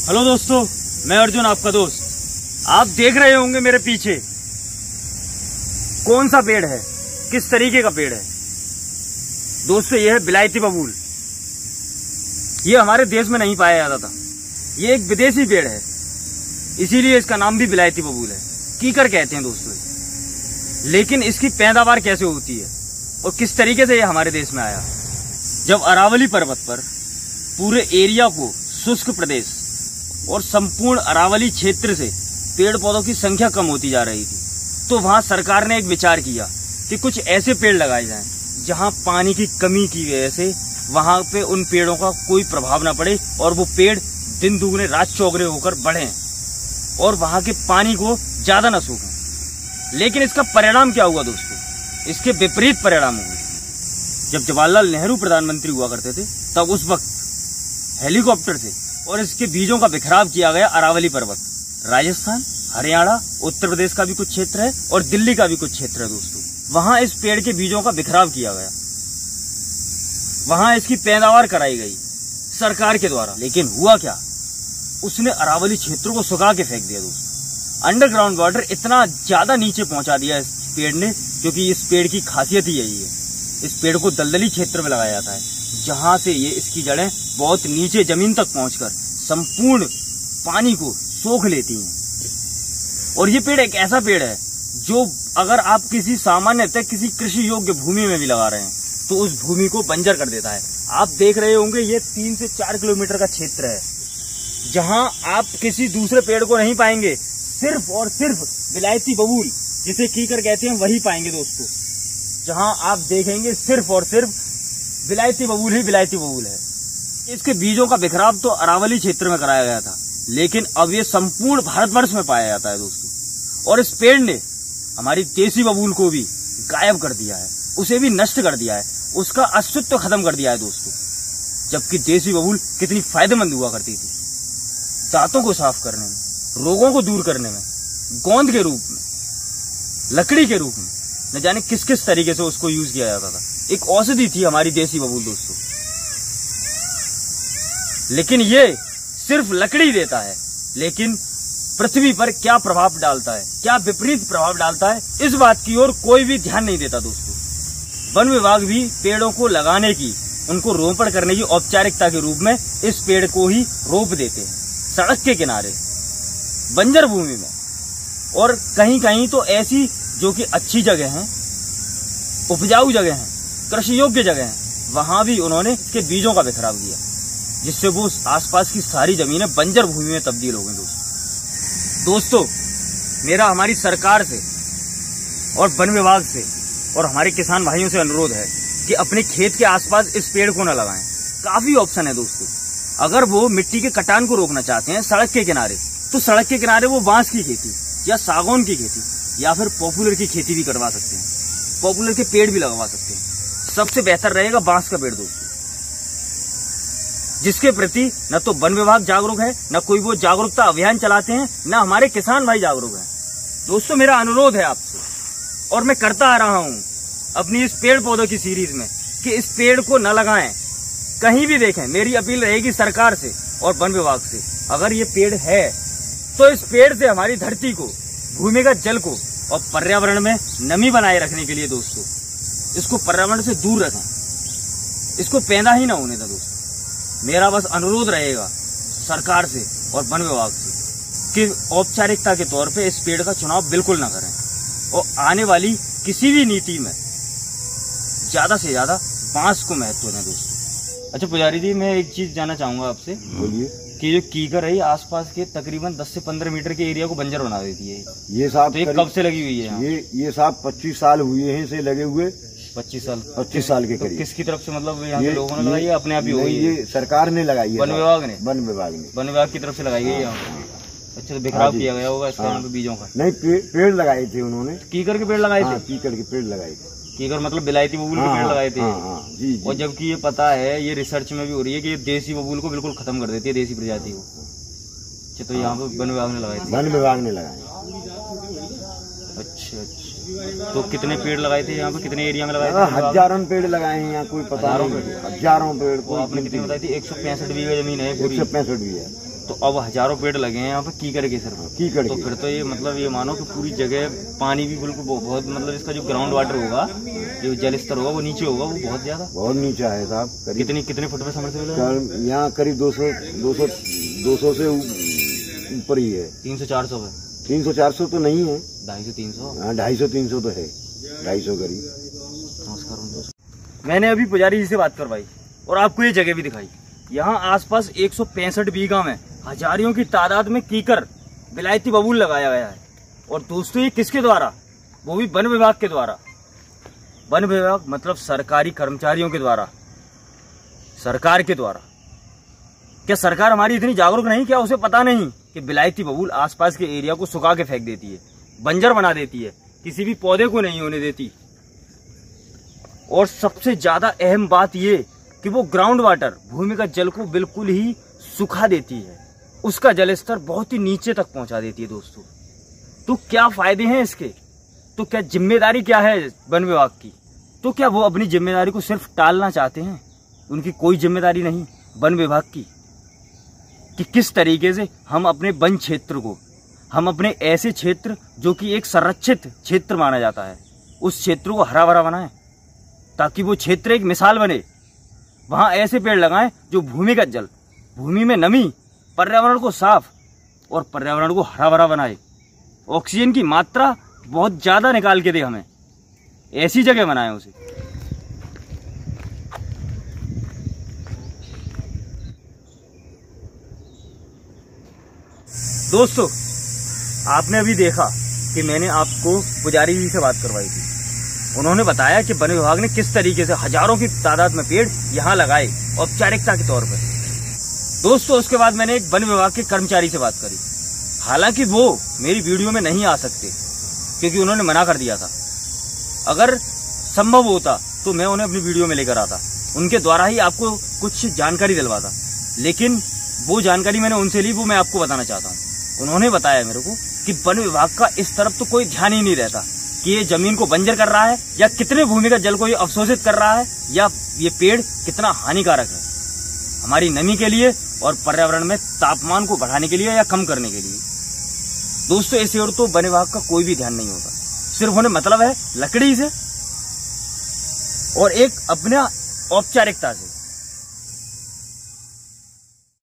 Hello दोस्तों, मैं अर्जुन आपका दोस्त। आप देख रहे होंगे मेरे पीछे कौन सा पेड़ है, किस तरीके का पेड़ है। दोस्तों, यह है विलायती बबूल। यह हमारे देश में नहीं पाया जाता था, यह एक विदेशी पेड़ है, इसीलिए इसका नाम भी विलायती बबूल है। कीकर कहते हैं दोस्तों। लेकिन इसकी पैदावार कैसे होती है और किस तरीके से यह हमारे देश में आया। जब अरावली पर्वत पर पूरे एरिया को शुष्क प्रदेश और संपूर्ण अरावली क्षेत्र से पेड़ पौधों की संख्या कम होती जा रही थी, तो वहां सरकार ने एक विचार किया कि कुछ ऐसे पेड़ लगाए जाएं जहां पानी की कमी की वजह से वहां पे उन पेड़ों का कोई प्रभाव न पड़े और वो पेड़ दिन दुगने रात चौगुने होकर बढ़ें और वहां के पानी को ज्यादा न सूखें। लेकिन इसका परिणाम क्या हुआ दोस्तों? इसके विपरीत परिणाम हुए। जब जवाहरलाल नेहरू प्रधानमंत्री हुआ करते थे, तब उस वक्त हेलीकॉप्टर से और इसके बीजों का बिखराव किया गया अरावली पर्वत। राजस्थान, हरियाणा, उत्तर प्रदेश का भी कुछ क्षेत्र है और दिल्ली का भी कुछ क्षेत्र है दोस्तों। वहां इस पेड़ के बीजों का बिखराव किया गया, वहां इसकी पैदावार कराई गई सरकार के द्वारा। लेकिन हुआ क्या, उसने अरावली क्षेत्र को सुखा के फेंक दिया दोस्तों। अंडरग्राउंड वाटर इतना ज्यादा नीचे पहुंचा दिया इस पेड़ ने, क्योंकि इस पेड़ की खासियत ही यही है। इस पेड़ को दलदली क्षेत्र में लगाया जाता है, जहां से ये इसकी जड़ें बहुत नीचे जमीन तक पहुंचकर संपूर्ण पानी को सोख लेती हैं। और ये पेड़ एक ऐसा पेड़ है जो अगर आप किसी सामान्यतः किसी कृषि योग्य भूमि में भी लगा रहे हैं तो उस भूमि को बंजर कर देता है। आप देख रहे होंगे ये 3 से 4 किलोमीटर का क्षेत्र है जहां आप किसी दूसरे पेड़ को नहीं पाएंगे, सिर्फ और सिर्फ विलायती बबूल, जिसे कीकर कहते हैं, वही पाएंगे दोस्तों। जहां आप देखेंगे सिर्फ और सिर्फ विलायती बबूल ही विलायती बबूल है। इसके बीजों का बिखराव तो अरावली क्षेत्र में कराया गया था, लेकिन अब ये संपूर्ण भारतवर्ष में पाया जाता है दोस्तों। और इस पेड़ ने हमारी देसी बबूल को भी गायब कर दिया है, उसे भी नष्ट कर दिया है, उसका अस्तित्व खत्म कर दिया है दोस्तों। जबकि देसी बबूल कितनी फायदेमंद हुआ करती थी, दांतों को साफ करने में, रोगों को दूर करने में, गोंद के रूप में, लकड़ी के रूप में, न जाने किस किस तरीके से उसको यूज किया जाता था। एक औषधि थी हमारी देसी बबूल दोस्तों। लेकिन ये सिर्फ लकड़ी देता है, लेकिन पृथ्वी पर क्या प्रभाव डालता है, क्या विपरीत प्रभाव डालता है, इस बात की ओर कोई भी ध्यान नहीं देता दोस्तों। वन विभाग भी पेड़ों को लगाने की, उनको रोपण करने की औपचारिकता के रूप में इस पेड़ को ही रोप देते हैं सड़क के किनारे, बंजर भूमि में। और कहीं कहीं तो ऐसी जो कि अच्छी जगह हैं, उपजाऊ जगह हैं, कृषि योग्य जगह हैं, वहां भी उन्होंने इसके बीजों का बिखराव किया, जिससे वो आसपास की सारी जमीनें बंजर भूमि में तब्दील हो गई दोस्तों। मेरा हमारी सरकार से और वन विभाग से और हमारे किसान भाइयों से अनुरोध है कि अपने खेत के आसपास इस पेड़ को न लगाएं। काफी ऑप्शन है दोस्तों। अगर वो मिट्टी के कटान को रोकना चाहते हैं सड़क के किनारे, तो सड़क के किनारे वो बांस की खेती या सागौन की खेती या फिर पॉपुलर की खेती भी करवा सकते हैं। पॉपुलर के पेड़ भी लगवा सकते हैं। सबसे बेहतर रहेगा बांस का पेड़ दोस्तों, जिसके प्रति न तो वन विभाग जागरूक है, न कोई वो जागरूकता अभियान चलाते हैं, न हमारे किसान भाई जागरूक हैं। दोस्तों, मेरा अनुरोध है आपसे, और मैं करता आ रहा हूं अपनी इस पेड़ पौधों की सीरीज में, कि इस पेड़ को न लगाएं, कहीं भी देखें। मेरी अपील रहेगी सरकार से और वन विभाग से, अगर ये पेड़ है तो इस पेड़ से हमारी धरती को, भूमिगत जल को और पर्यावरण में नमी बनाए रखने के लिए दोस्तों, इसको पर्यावरण से दूर रखें, इसको पैदा ही ना होने दें दोस्तों। मेरा बस अनुरोध रहेगा सरकार से और वन विभाग से कि औपचारिकता के तौर पे इस पेड़ का चुनाव बिल्कुल ना करें और आने वाली किसी भी नीति में ज्यादा से ज्यादा बांस को महत्व दें दोस्तों। अच्छा पुजारी जी, मैं एक चीज जानना चाहूंगा आपसे। बोलिए। कि जो कीकर है आसपास के तकरीबन 10 से 15 मीटर के एरिया को बंजर बना देती है। ये साहब तो कब से लगी हुई है? ये साहब 25 साल हुए हैं इसे लगे हुए। 25 साल के करीब। किसकी तरफ से, मतलब यहाँ के लोगों ने लगाई है, अपने आप ही हुई? ये सरकार ने लगाई है, वन विभाग ने वन विभाग की तरफ से लगाई गई यहाँ। अच्छा, तो बिखराव किया गया होगा इसका बीजों का? नहीं, पेड़ लगाए थे उन्होंने। कीकर के पेड़ लगाए थे? कीकर के पेड़ लगाए थे। कीकर मतलब विलायती बबूल के पेड़ लगाए थे। जी। और जबकि ये पता है, ये रिसर्च में भी हो रही है कि ये देसी बबूल को बिल्कुल खत्म कर देती है, देसी प्रजाति को। अच्छा, तो यहाँ पे वन विभाग ने लगाए थे? वन विभाग ने लगाए। अच्छा, तो कितने पेड़ लगाए थे यहाँ पे, कितने एरिया में लगाए थे? हजारों पेड़ लगाए हैं यहाँ, कोई पता नहीं। हजारों पेड़। आपने कितनी बताई थी? 165 बीघा जमीन है पूरी। 165 बीघा। तो अब हजारों पेड़ लगे हैं यहाँ पे कीकर के सिर्फ। कीकर तो के। फिर तो ये मतलब ये मानो कि पूरी जगह पानी भी बिल्कुल बहुत मतलब इसका जो ग्राउंड वाटर होगा, जो जल स्तर होगा वो नीचे होगा, वो बहुत ज्यादा, बहुत नीचा है साहब। कितने फुट पे समरसेबल है? यहाँ करीब 200 से ऊपर ही है। 300-400 पे? 300-400 तो नहीं है, 250-300। हाँ 250-300 तो है, 250 करीब। नमस्कार। मैंने अभी पुजारी जी से बात करवाई और आपको ये जगह भी दिखाई। यहाँ आसपास 165 बीघा में हजारियों की तादाद में कीकर विलायती बबूल लगाया गया है। और दोस्तों ये किसके द्वारा? वो भी वन विभाग के द्वारा। वन विभाग मतलब सरकारी कर्मचारियों के द्वारा, सरकार के द्वारा। क्या सरकार हमारी इतनी जागरूक नहीं? क्या उसे पता नहीं कि विलायती बबूल आसपास के एरिया को सुखा के फेंक देती है, बंजर बना देती है, किसी भी पौधे को नहीं होने देती। और सबसे ज्यादा अहम बात ये कि वो ग्राउंड वाटर, भूमिगत जल को बिल्कुल ही सुखा देती है, उसका जल स्तर बहुत ही नीचे तक पहुंचा देती है। दोस्तों तो क्या फायदे हैं इसके? तो क्या जिम्मेदारी क्या है वन विभाग की? तो क्या वो अपनी जिम्मेदारी को सिर्फ टालना चाहते हैं? उनकी कोई जिम्मेदारी नहीं वन विभाग की कि किस तरीके से हम अपने वन क्षेत्र को, हम अपने ऐसे क्षेत्र जो कि एक संरक्षित क्षेत्र माना जाता है, उस क्षेत्र को हरा भरा बनाएं ताकि वो क्षेत्र एक मिसाल बने। वहां ऐसे पेड़ लगाएं जो भूमिगत जल, भूमि में नमी, पर्यावरण को साफ और पर्यावरण को हरा भरा बनाए, ऑक्सीजन की मात्रा बहुत ज्यादा निकाल के दे हमें। ऐसी जगह बनाएं उसे। दोस्तों आपने अभी देखा कि मैंने आपको पुजारी जी से बात करवाई थी। उन्होंने बताया कि वन विभाग ने किस तरीके से हजारों की तादाद में पेड़ यहाँ लगाए औपचारिकता के तौर पर। दोस्तों उसके बाद मैंने एक वन विभाग के कर्मचारी से बात करी। हालांकि वो मेरी वीडियो में नहीं आ सकते क्योंकि उन्होंने मना कर दिया था। अगर संभव होता तो मैं उन्हें अपनी वीडियो में लेकर आता, उनके द्वारा ही आपको कुछ जानकारी दिलवाता, लेकिन वो जानकारी मैंने उनसे ली, वो मैं आपको बताना चाहता हूँ। उन्होंने बताया मेरे को कि वन विभाग का इस तरफ तो कोई ध्यान ही नहीं रहता कि ये जमीन को बंजर कर रहा है या कितने भूमिगत जल को ये अवशोषित कर रहा है या ये पेड़ कितना हानिकारक है हमारी नमी के लिए और पर्यावरण में तापमान को बढ़ाने के लिए या कम करने के लिए। दोस्तों ऐसे और तो वन विभाग का कोई भी ध्यान नहीं होता, सिर्फ उन्हें मतलब है लकड़ी से और एक अपने औपचारिकता से।